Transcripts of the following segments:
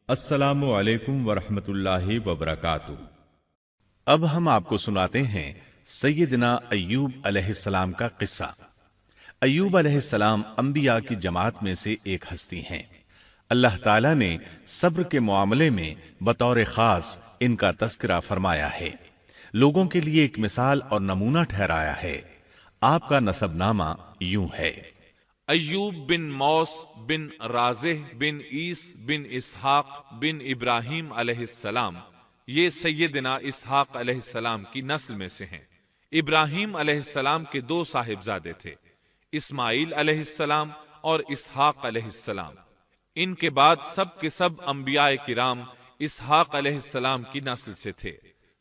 السلام علیکم ورحمۃ اللہ وبرکاتہ۔ اب ہم آپ کو سناتے ہیں سیدنا ایوب علیہ السلام کا قصہ۔ ایوب علیہ السلام انبیاء کی جماعت میں سے ایک ہستی ہیں۔ اللہ تعالیٰ نے صبر کے معاملے میں بطور خاص ان کا تذکرہ فرمایا ہے، لوگوں کے لیے ایک مثال اور نمونہ ٹھہرایا ہے۔ آپ کا نسب نامہ یوں ہے: ایوب بن موس بن رازح بن عیس بن اسحاق بن ابراہیم علیہ السلام، یہ سیدنا اسحاق علیہ السلام کی نسل میں سے ہیں۔ ابراہیم علیہ السلام کے دو صاحبزادے تھے، اسماعیل علیہ السلام اور اسحاق علیہ السلام۔ ان کے بعد سب کے سب انبیاء کرام اسحاق علیہ السلام کی نسل سے تھے،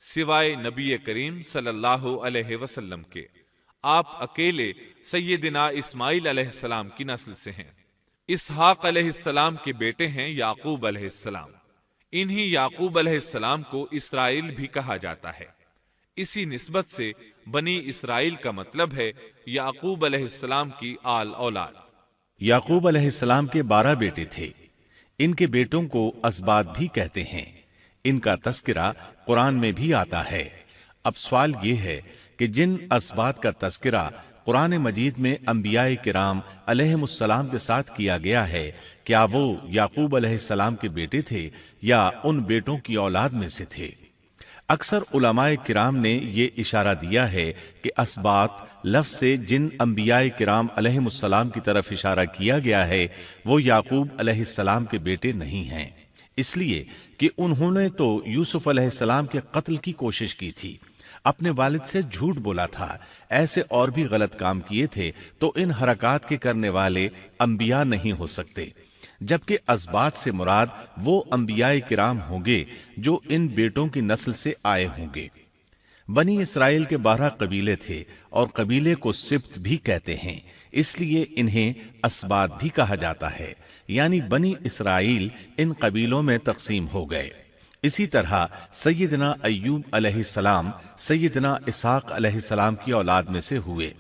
سوائے نبی کریم صلی اللہ علیہ وسلم کے۔ آپ اکیلے سیدنا اسماعیل علیہ السلام کی نسل سے ہیں۔ اسحاق علیہ السلام کے بیٹے ہیں یعقوب علیہ السلام۔ انہی یعقوب علیہ السلام کو اسرائیل بھی کہا جاتا ہے۔ اسی نسبت سے بنی اسرائیل کا مطلب ہے یعقوب علیہ السلام کی آل اولاد۔ یعقوب علیہ السلام کے 12 بیٹے تھے۔ ان کے بیٹوں کو اسباط بھی کہتے ہیں۔ ان کا تذکرہ قرآن میں بھی آتا ہے۔ اب سوال یہ ہے کہ جن اسباط کا تذکرہ قرآن مجید میں انبیاء کرام علیہم السلام کے ساتھ کیا گیا ہے، کیا وہ یعقوب علیہ السلام کے بیٹے تھے یا ان بیٹوں کی اولاد میں سے تھے؟ اکثر علماء کرام نے یہ اشارہ دیا ہے کہ اسباط لفظ سے جن انبیاء کرام علیہم السلام کی طرف اشارہ کیا گیا ہے وہ یعقوب علیہ السلام کے بیٹے نہیں ہیں، اس لیے کہ انہوں نے تو یوسف علیہ السلام کے قتل کی کوشش کی تھی، اپنے والد سے جھوٹ بولا تھا، ایسے اور بھی غلط کام کیے تھے، تو ان حرکات کے کرنے والے انبیاء نہیں ہو سکتے، جبکہ اسباط سے مراد وہ انبیاء کرام ہوں گے جو ان بیٹوں کی نسل سے آئے ہوں گے۔ بنی اسرائیل کے 12 قبیلے تھے اور قبیلے کو سبط بھی کہتے ہیں، اس لیے انہیں اسباط بھی کہا جاتا ہے، یعنی بنی اسرائیل ان قبیلوں میں تقسیم ہو گئے۔ اسی طرح سیدنا ایوب علیہ السلام سیدنا اسحاق علیہ السلام کی اولاد میں سے ہوئے۔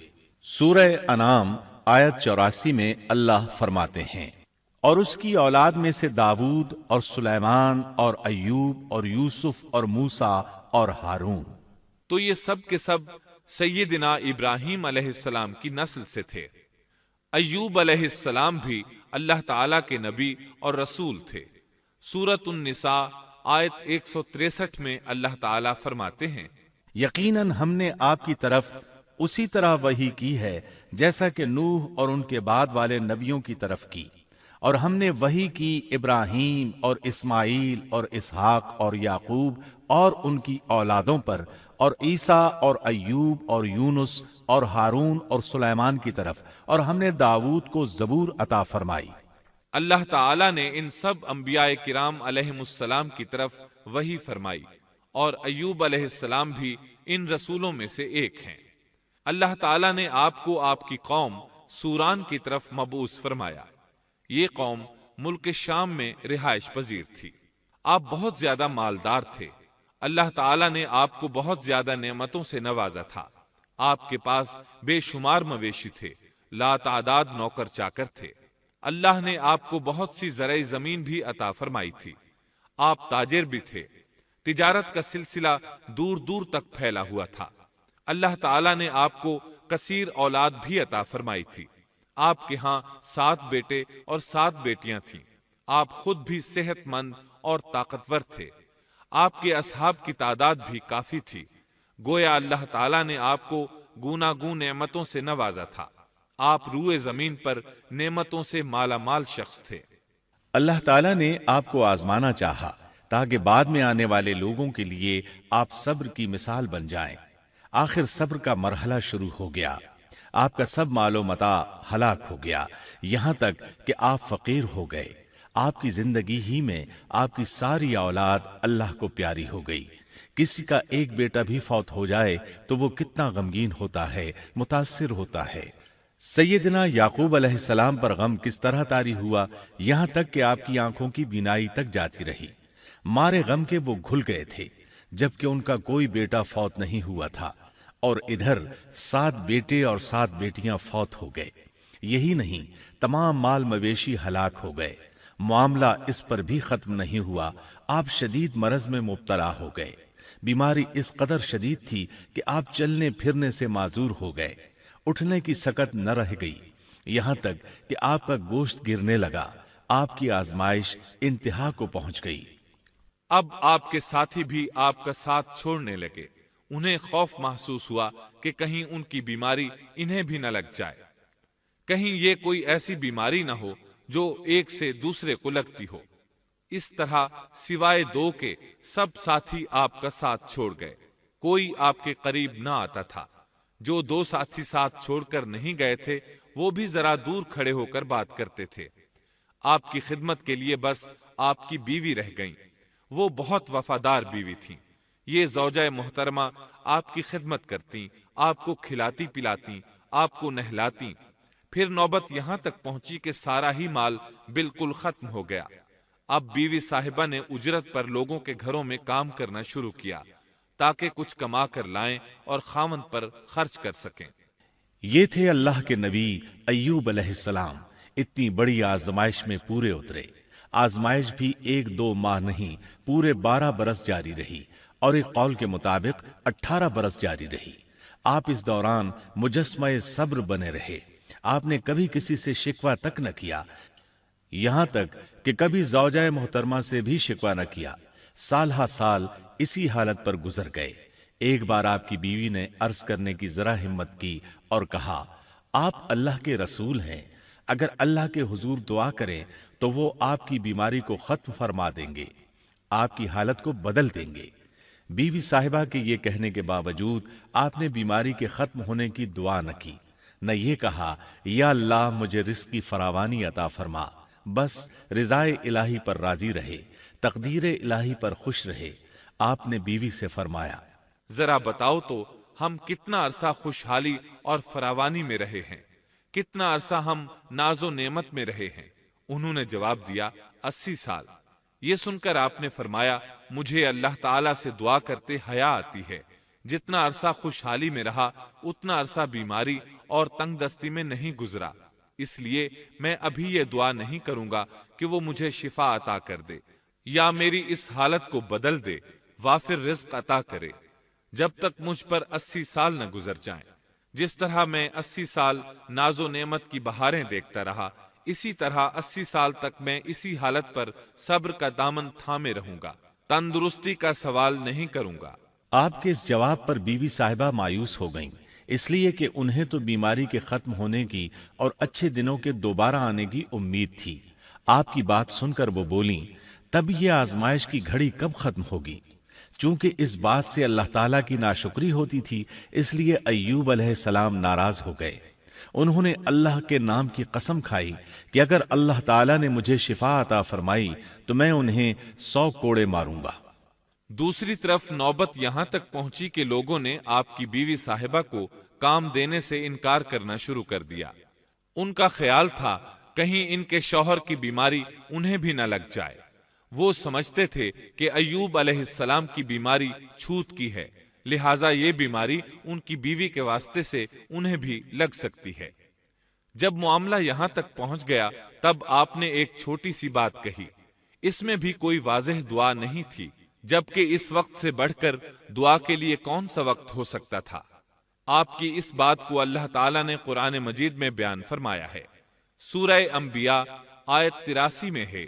سورہ انعام آیت 84 میں اللہ فرماتے ہیں: اور اس کی اولاد میں سے داؤد اور سلیمان اور ایوب اور یوسف اور موسیٰ اور ہارون۔ تو یہ سب کے سب سیدنا ابراہیم علیہ السلام کی نسل سے تھے۔ ایوب علیہ السلام بھی اللہ تعالیٰ کے نبی اور رسول تھے۔ سورۃ النساء آیت 163 میں اللہ تعالیٰ فرماتے ہیں: یقیناً ہم نے آپ کی طرف اسی طرح وحی کی ہے جیسا کہ نوح اور ان کے بعد والے نبیوں کی طرف کی، اور ہم نے وحی کی ابراہیم اور اسماعیل اور اسحاق اور یعقوب اور ان کی اولادوں پر، اور عیسیٰ اور ایوب اور یونس اور ہارون اور سلیمان کی طرف، اور ہم نے داؤد کو زبور عطا فرمائی۔ اللہ تعالیٰ نے ان سب انبیاء کرام علیہم السلام کی طرف وحی فرمائی، اور ایوب علیہ السلام بھی ان رسولوں میں سے ایک ہیں۔ اللہ تعالیٰ نے آپ کو آپ کی قوم سوران کی طرف مبعوث فرمایا۔ یہ قوم ملک شام میں رہائش پذیر تھی۔ آپ بہت زیادہ مالدار تھے۔ اللہ تعالیٰ نے آپ کو بہت زیادہ نعمتوں سے نوازا تھا۔ آپ کے پاس بے شمار مویشی تھے، لا تعداد نوکر چاکر تھے۔ اللہ نے آپ کو بہت سی زرعی زمین بھی عطا فرمائی تھی۔ آپ تاجر بھی تھے، تجارت کا سلسلہ دور دور تک پھیلا ہوا تھا۔ اللہ تعالیٰ نے آپ کو کثیر اولاد بھی عطا فرمائی تھی۔ آپ کے ہاں 7 بیٹے اور 7 بیٹیاں تھیں۔ آپ خود بھی صحت مند اور طاقتور تھے۔ آپ کے اصحاب کی تعداد بھی کافی تھی۔ گویا اللہ تعالیٰ نے آپ کو گوناگون نعمتوں سے نوازا تھا۔ آپ روئے زمین پر نعمتوں سے مالا مال شخص تھے۔ اللہ تعالیٰ نے آپ کو آزمانا چاہا تاکہ بعد میں آنے والے لوگوں کے لیے آپ صبر کی مثال بن جائیں۔ آخر صبر کا مرحلہ شروع ہو گیا۔ آپ کا سب مال و متاع ہلاک ہو گیا، یہاں تک کہ آپ فقیر ہو گئے۔ آپ کی زندگی ہی میں آپ کی ساری اولاد اللہ کو پیاری ہو گئی۔ کسی کا ایک بیٹا بھی فوت ہو جائے تو وہ کتنا غمگین ہوتا ہے، متاثر ہوتا ہے۔ سیدنا یعقوب علیہ السلام پر غم کس طرح طاری ہوا، یہاں تک کہ آپ کی آنکھوں کی بینائی تک جاتی رہی۔ مارے غم کے وہ گھل گئے تھے، جبکہ ان کا کوئی بیٹا فوت نہیں ہوا تھا، اور ادھر 7 بیٹے اور 7 بیٹیاں فوت ہو گئے۔ یہی نہیں، تمام مال مویشی ہلاک ہو گئے۔ معاملہ اس پر بھی ختم نہیں ہوا، آپ شدید مرض میں مبتلا ہو گئے۔ بیماری اس قدر شدید تھی کہ آپ چلنے پھرنے سے معذور ہو گئے، اٹھنے کی سکت نہ رہ گئی، یہاں تک کہ آپ کا گوشت گرنے لگا۔ آپ کی آزمائش انتہا کو پہنچ گئی۔ اب آپ کے ساتھی بھی آپ کا ساتھ چھوڑنے لگے۔ انہیں خوف محسوس ہوا کہ کہیں ان کی بیماری انہیں بھی نہ لگ جائے، کہیں یہ کوئی ایسی بیماری نہ ہو جو ایک سے دوسرے کو لگتی ہو۔ اس طرح سوائے دو کے سب ساتھی آپ کا ساتھ چھوڑ گئے، کوئی آپ کے قریب نہ آتا تھا۔ جو دو ساتھی ساتھ چھوڑ کر نہیں گئے تھے وہ بھی ذرا دور کھڑے ہو کر بات کرتے تھے۔ آپ کی خدمت کے لیے بس آپ کی بیوی رہ گئیں، وہ بہت وفادار بیوی تھیں۔ یہ زوجہ محترمہ آپ کی خدمت کرتی، آپ کو کھلاتی پلاتی، آپ کو نہلاتی۔ پھر نوبت یہاں تک پہنچی کہ سارا ہی مال بالکل ختم ہو گیا۔ اب بیوی صاحبہ نے اجرت پر لوگوں کے گھروں میں کام کرنا شروع کیا تاکہ کچھ کما کر لائیں اور خاوند پر خرچ کر سکیں۔ یہ تھے اللہ کے نبی ایوب علیہ السلام، اتنی بڑی آزمائش میں پورے اترے۔ آزمائش بھی 1-2 ماہ نہیں، پورے 12 برس جاری رہی، اور ایک قول کے مطابق 18 برس جاری رہی۔ آپ اس دوران مجسمہ صبر بنے رہے۔ آپ نے کبھی کسی سے شکوہ تک نہ کیا، یہاں تک کہ کبھی زوجہ محترمہ سے بھی شکوہ نہ کیا۔ سال ہا سال اسی حالت پر گزر گئے۔ ایک بار آپ کی بیوی نے عرض کرنے کی ذرا ہمت کی اور کہا، آپ اللہ کے رسول ہیں، اگر اللہ کے حضور دعا کریں تو وہ آپ کی بیماری کو ختم فرما دیں گے، آپ کی حالت کو بدل دیں گے۔ بیوی صاحبہ کے یہ کہنے کے باوجود آپ نے بیماری کے ختم ہونے کی دعا نہ کی، نہ یہ کہا یا اللہ مجھے رزق کی فراوانی عطا فرما، بس رضائے الہی پر راضی رہے، تقدیر الہی پر خوش رہے۔ آپ نے بیوی سے فرمایا، ذرا بتاؤ تو ہم کتنا عرصہ خوشحالی اور فراوانی میں رہے ہیں، کتنا عرصہ ہم ناز و نعمت میں رہے ہیں؟ انہوں نے جواب دیا، 80 سال۔ یہ سن کر آپ نے فرمایا، مجھے اللہ تعالیٰ سے دعا کرتے حیا آتی ہے، جتنا عرصہ خوشحالی میں رہا اتنا عرصہ بیماری اور تنگ دستی میں نہیں گزرا، اس لیے میں ابھی یہ دعا نہیں کروں گا کہ وہ مجھے شفا عطا کر دے یا میری اس حالت کو بدل دے، وافر رزق عطا کرے، جب تک مجھ پر 80 سال نہ گزر جائیں۔ جس طرح میں 80 سال ناز و نعمت کی بہاریں دیکھتا رہا، اسی طرح 80 سال تک میں اسی حالت پر صبر کا دامن تھامے رہوں گا، تندرستی کا سوال نہیں کروں گا۔ آپ کے اس جواب پر بیوی صاحبہ مایوس ہو گئیں، اس لیے کہ انہیں تو بیماری کے ختم ہونے کی اور اچھے دنوں کے دوبارہ آنے کی امید تھی۔ آپ کی بات سن کر وہ بولیں، تب یہ آزمائش کی گھڑی کب ختم ہوگی؟ چونکہ اس بات سے اللہ تعالیٰ کی ناشکری ہوتی تھی، اس لیے ایوب علیہ السلام ناراض ہو گئے۔ انہوں نے اللہ کے نام کی قسم کھائی کہ اگر اللہ تعالیٰ نے مجھے شفا عطا فرمائی تو میں انہیں 100 کوڑے ماروں گا۔ دوسری طرف نوبت یہاں تک پہنچی کہ لوگوں نے آپ کی بیوی صاحبہ کو کام دینے سے انکار کرنا شروع کر دیا۔ ان کا خیال تھا کہیں ان کے شوہر کی بیماری انہیں بھی نہ لگ جائے۔ وہ سمجھتے تھے کہ ایوب علیہ السلام کی بیماری چھوت کی ہے، لہٰذا یہ بیماری ان کی بیوی کے واسطے سے انہیں بھی لگ سکتی ہے۔ جب معاملہ یہاں تک پہنچ گیا تب آپ نے ایک چھوٹی سی بات کہی، اس میں بھی کوئی واضح دعا نہیں تھی، جبکہ اس وقت سے بڑھ کر دعا کے لیے کون سا وقت ہو سکتا تھا؟ آپ کی اس بات کو اللہ تعالیٰ نے قرآن مجید میں بیان فرمایا ہے۔ سورہ انبیاء آیت 83 میں ہے،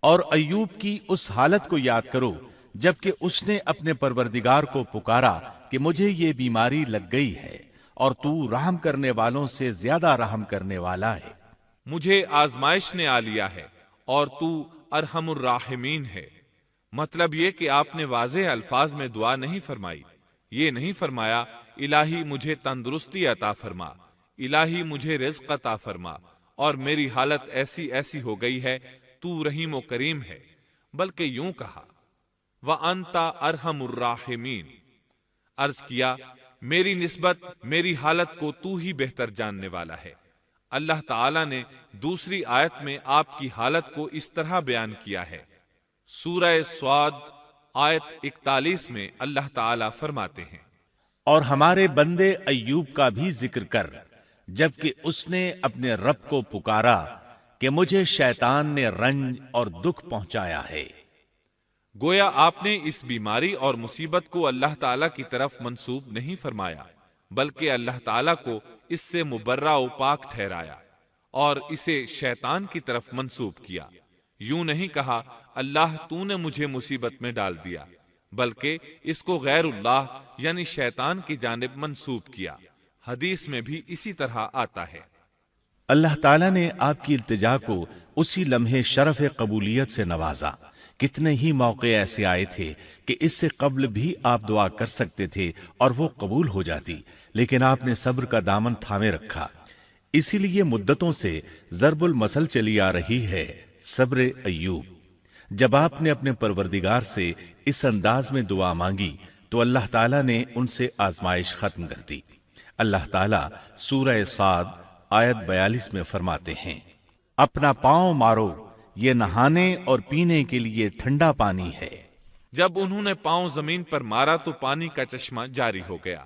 اور ایوب کی اس حالت کو یاد کرو جبکہ اس نے اپنے پروردگار کو پکارا کہ مجھے یہ بیماری لگ گئی ہے اور تو رحم کرنے والوں سے زیادہ رحم کرنے والا ہے۔ مجھے آزمائش نے آ لیا ہے اور تو ارحم الراحمین ہے۔ مطلب یہ کہ آپ نے واضح الفاظ میں دعا نہیں فرمائی، یہ نہیں فرمایا الہی مجھے تندرستی عطا فرما، الہی مجھے رزق عطا فرما اور میری حالت ایسی ایسی ہو گئی ہے، تو رحیم و کریم ہے، بلکہ یوں کہا وَأَنْتَ أَرْحَمُ الرَّاحِمِينَ، عرض کیا میری نسبت میری حالت کو تو ہی بہتر جاننے والا ہے۔ اللہ تعالیٰ نے دوسری آیت میں آپ کی حالت کو اس طرح بیان کیا ہے۔ سورہ صاد آیت 41 میں اللہ تعالیٰ فرماتے ہیں، اور ہمارے بندے ایوب کا بھی ذکر کر، جبکہ اس نے اپنے رب کو پکارا کہ مجھے شیطان نے رنج اور دکھ پہنچایا ہے۔ گویا آپ نے اس بیماری اور مصیبت کو اللہ تعالیٰ کی طرف منسوب نہیں فرمایا، بلکہ اللہ تعالیٰ کو اس سے مبرہ و پاک ٹھہرایا اور اسے شیطان کی طرف منسوب کیا۔ یوں نہیں کہا اللہ تو نے مجھے مصیبت میں ڈال دیا، بلکہ اس کو غیر اللہ یعنی شیطان کی جانب منسوب کیا۔ حدیث میں بھی اسی طرح آتا ہے۔ اللہ تعالیٰ نے آپ کی التجا کو اسی لمحے شرف قبولیت سے نوازا۔ کتنے ہی موقع ایسے آئے تھے کہ اس سے قبل بھی آپ دعا کر سکتے تھے اور وہ قبول ہو جاتی، لیکن آپ نے صبر کا دامن تھامے رکھا۔ اسی لیے مدتوں سے ضرب المثل چلی آ رہی ہے صبر ایوب۔ جب آپ نے اپنے پروردگار سے اس انداز میں دعا مانگی تو اللہ تعالیٰ نے ان سے آزمائش ختم کر دی۔ اللہ تعالیٰ سورہ صاد آیت 42 میں فرماتے ہیں، اپنا پاؤں مارو، یہ نہانے اور پینے کے لیے ٹھنڈا پانی ہے۔ جب انہوں نے پاؤں زمین پر مارا تو پانی کا چشمہ جاری ہو گیا۔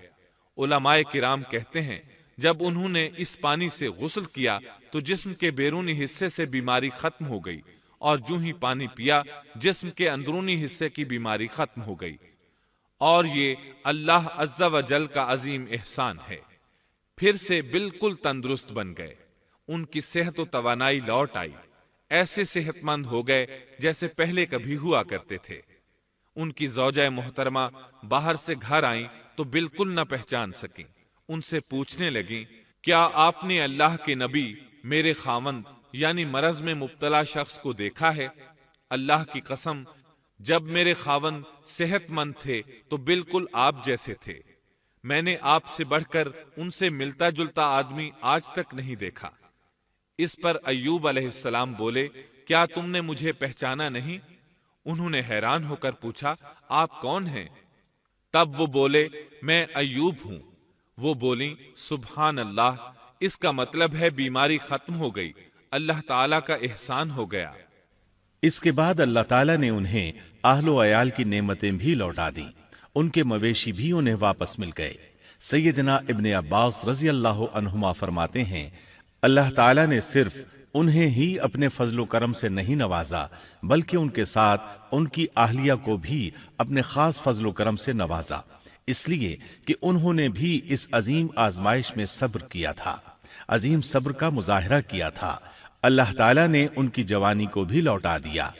علماء کرام کہتے ہیں جب انہوں نے اس پانی سے غسل کیا تو جسم کے بیرونی حصے سے بیماری ختم ہو گئی، اور جو ہی پانی پیا جسم کے اندرونی حصے کی بیماری ختم ہو گئی، اور یہ اللہ عز و جل کا عظیم احسان ہے۔ پھر سے بالکل تندرست بن گئے، ان کی صحت و توانائی لوٹ آئی، ایسے صحت مند ہو گئے جیسے پہلے کبھی ہوا کرتے تھے۔ ان کی زوجہ محترمہ باہر سے گھر آئیں تو بالکل نہ پہچان سکیں۔ ان سے پوچھنے لگیں، کیا آپ نے اللہ کے نبی میرے خاوند یعنی مرض میں مبتلا شخص کو دیکھا ہے؟ اللہ کی قسم، جب میرے خاوند صحت مند تھے تو بالکل آپ جیسے تھے۔ میں نے آپ سے بڑھ کر ان سے ملتا جلتا آدمی آج تک نہیں دیکھا۔ اس پر ایوب علیہ السلام بولے، کیا تم نے مجھے پہچانا نہیں؟ انہوں نے حیران ہو کر پوچھا، آپ کون ہیں؟ تب وہ بولے، میں ایوب ہوں۔ وہ بولیں، سبحان اللہ، اس کا مطلب ہے بیماری ختم ہو گئی، اللہ تعالیٰ کا احسان ہو گیا۔ اس کے بعد اللہ تعالیٰ نے انہیں اہل و عیال کی نعمتیں بھی لوٹا دیں، ان کے مویشی بھی انہیں واپس مل گئے۔ سیدنا ابن عباس رضی اللہ عنہما فرماتے ہیں، اللہ تعالیٰ نے صرف انہیں ہی اپنے فضل و کرم سے نہیں نوازا، بلکہ ان کے ساتھ ان کی اہلیہ کو بھی اپنے خاص فضل و کرم سے نوازا، اس لیے کہ انہوں نے بھی اس عظیم آزمائش میں صبر کیا تھا، عظیم صبر کا مظاہرہ کیا تھا۔ اللہ تعالیٰ نے ان کی جوانی کو بھی لوٹا دیا۔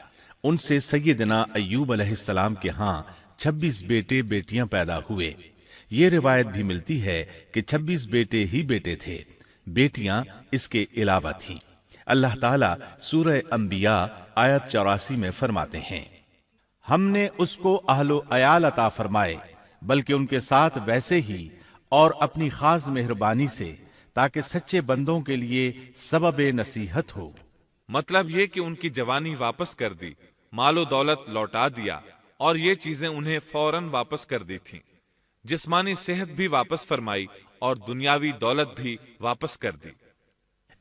ان سے سیدنا ایوب علیہ السلام کے ہاں 26 بیٹے بیٹیاں پیدا ہوئے۔ یہ روایت بھی ملتی ہے کہ 26 بیٹے ہی بیٹے تھے، بیٹیاں اس کے علاوہ تھیں۔ اللہ تعالیٰ سورہ انبیاء آیت 84 میں فرماتے ہیں، ہم نے اس کو اہل و عیال عطا فرمائے، بلکہ ان کے ساتھ ویسے ہی اور اپنی خاص مہربانی سے، تاکہ سچے بندوں کے لیے سبب نصیحت ہو۔ مطلب یہ کہ ان کی جوانی واپس کر دی، مال و دولت لوٹا دیا، اور یہ چیزیں انہیں فوراً واپس کر دی تھیں۔ جسمانی صحت بھی واپس فرمائی اور دنیاوی دولت بھی واپس کر دی۔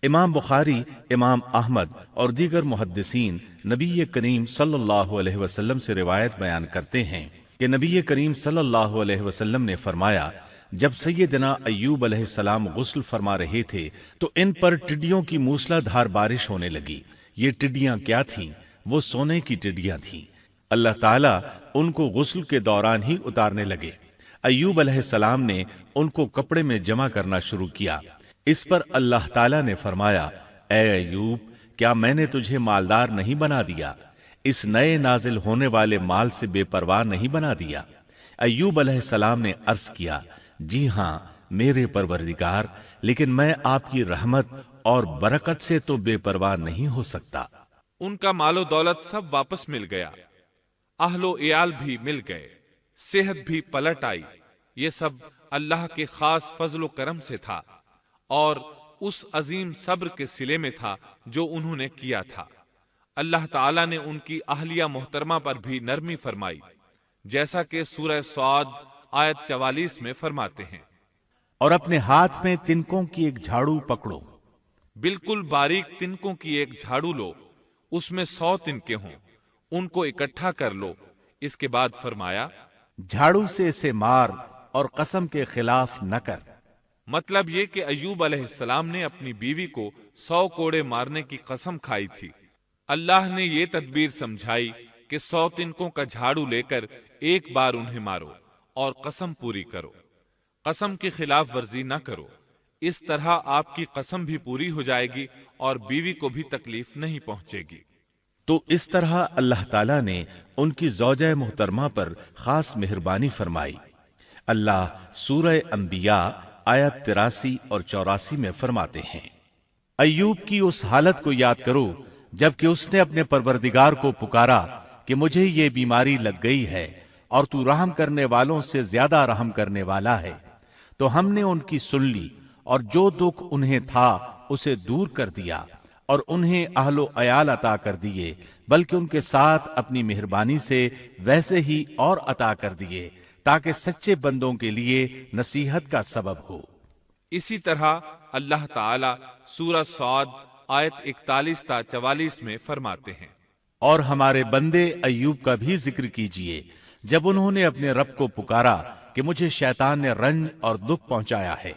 امام بخاری، امام احمد اور دیگر محدثین نبی کریم صلی اللہ علیہ وسلم سے روایت بیان کرتے ہیں کہ نبی کریم صلی اللہ علیہ وسلم نے فرمایا، جب سیدنا ایوب علیہ السلام غسل فرما رہے تھے تو ان پر ٹڈیوں کی موسلا دھار بارش ہونے لگی۔ یہ ٹڈیاں کیا تھیں؟ وہ سونے کی ٹڈیاں تھیں۔ اللہ تعالیٰ ان کو غسل کے دوران ہی اتارنے لگے۔ ایوب علیہ السلام نے ان کو کپڑے میں جمع کرنا شروع کیا۔ اس پر اللہ تعالیٰ نے فرمایا، اے ایوب، کیا میں نے تجھے مالدار نہیں بنا دیا؟ اس نئے نازل ہونے والے مال سے بے پرواہ نہیں بنا دیا؟ ایوب علیہ السلام نے عرض کیا، جی ہاں میرے پروردگار، لیکن میں آپ کی رحمت اور برکت سے تو بے پرواہ نہیں ہو سکتا۔ ان کا مال و دولت سب واپس مل گیا، اہل و عیال بھی مل گئے، صحت بھی پلٹ آئی۔ یہ سب اللہ کے خاص فضل و کرم سے تھا اور اس عظیم صبر کے صلے میں تھا جو انہوں نے کیا تھا۔ اللہ تعالیٰ نے ان کی اہلیہ محترمہ پر بھی نرمی فرمائی، جیسا کہ سورہ صاد آیت 44 میں فرماتے ہیں، اور اپنے ہاتھ میں تنکوں کی ایک جھاڑو پکڑو۔ بالکل باریک تنکوں کی ایک جھاڑو لو، اس میں 100 تنکے ہوں، ان کو اکٹھا کر لو۔ اس کے بعد فرمایا، جھاڑو سے اسے مار اور قسم کے خلاف نہ کر۔ مطلب یہ کہ ایوب علیہ السلام نے اپنی بیوی کو 100 کوڑے مارنے کی قسم کھائی تھی۔ اللہ نے یہ تدبیر سمجھائی کہ 100 تنکوں کا جھاڑو لے کر ایک بار انہیں مارو اور قسم پوری کرو، قسم کی خلاف ورزی نہ کرو، اس طرح آپ کی قسم بھی پوری ہو جائے گی اور بیوی کو بھی تکلیف نہیں پہنچے گی۔ تو اس طرح اللہ تعالیٰ نے ان کی زوجہ محترمہ پر خاص مہربانی فرمائی۔ اللہ سورہ انبیاء آیت 83 اور 84 میں فرماتے ہیں، ایوب کی اس حالت کو یاد کرو جبکہ اس نے اپنے پروردگار کو پکارا کہ مجھے یہ بیماری لگ گئی ہے اور تو رحم کرنے والوں سے زیادہ رحم کرنے والا ہے، تو ہم نے ان کی سن لی اور جو دکھ انہیں تھا اسے دور کر دیا اور انہیں اہل و عیال عطا کر دیے، بلکہ ان کے ساتھ اپنی مہربانی سے ویسے ہی اور عطا کر دیے تاکہ سچے بندوں کے لیے نصیحت کا سبب ہو۔ اسی طرح اللہ تعالی سورہ صاد آیت 41 تا 44 میں فرماتے ہیں، اور ہمارے بندے ایوب کا بھی ذکر کیجئے جب انہوں نے اپنے رب کو پکارا کہ مجھے شیطان نے رنج اور دکھ پہنچایا ہے،